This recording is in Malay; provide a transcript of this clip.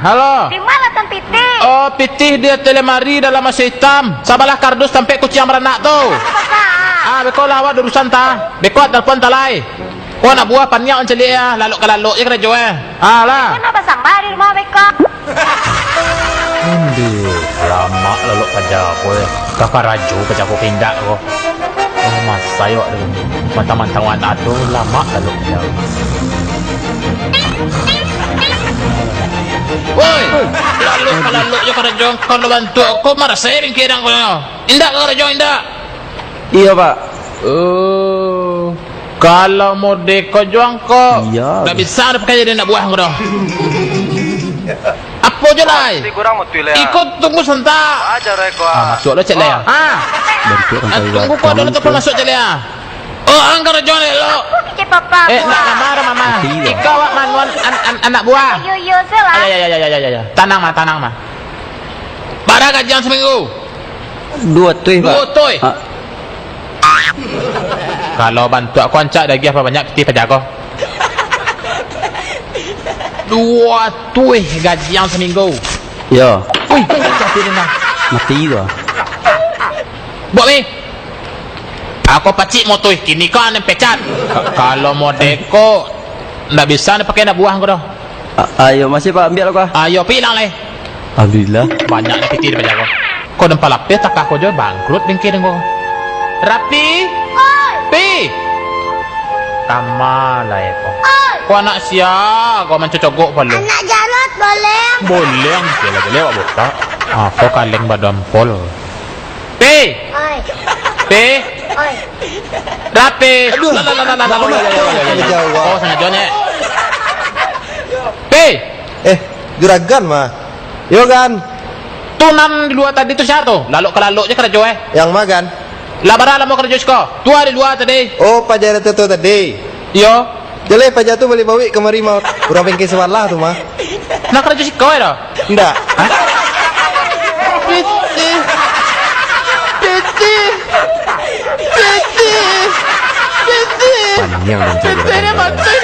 Halo. Di mana Tan Pitih? Oh, Pitih dia telemari dalam masa hitam. Sabalah kardus sampai kucing beranak tu. Beko lah awak urusan ta. Beko telepon talai. Kau nak buah panyak on celik ya. Lalu je kena jual. Lah. Kenapa sampai di rumah Beko? Lama lalu kerja aku ya. Kakak raju kerja aku pindah aku. Oh, masa yuk. Mantang-mantang wan adu lama lalu kerja. Woi, lalu je kerja kalau bantu aku marah saya bingkirang kau. Indak kau kerja indak. Iya pak. Kalau mau deko juang kok, iya, tak bisa ada pakai jadi nak buah kau dah. Apa je lah? Ikut tunggu sebentar. Masuk lo cek lah. Tunggu kau dulu tu masuk cek lah. Oh, angkat kerja ni lo. Papa. Nak marah mama. Ikau awak manuan anak buah. Yo selah. Ya. Tanang mah. Pada gajian seminggu. 2 tuih pak. 2 tuih. Kalau bantu aku ancak lagi apa banyak peti pada aku. 2 tuih gajian seminggu. Ya. Wih, mati dah. Mati dah. Buat ni. Aku pacik motor kini kau nak pecat. Kalau mau deko ndak bisa nak pakai nak buah kau dah. Ayo masih pak ambil aku. Ayo pilang leh. Alhamdulillah. Banyak nak peti pada aku. Kau nampak lapis tak aku je bangkrut bingkir kau. Rapi. Pi. Kamalai kau. Kau anak sia, kau mencocok perlu. Anak Jarot boleh? Boleh, boleh awak buka. Aku kaleng badampol. Pi. Oi. Pi. Oi. Rapi. Aduh. Oh, sangat jauhnya. Pi. Juragan mah. Yo kan. Tunan di luar tadi tu siapa tu? Lalu ke lalu je kerja Yang makan. Labara mau kerja sekolah. Tua di luar tadi. Oh, pajar itu tadi. Yo. Jadi pajar tu boleh bawa kemari mau. Urang bengkel sewalah tu mah. Nak kerja sekolah dah. Ndak. Piti. Panjang dan Piti ni mati.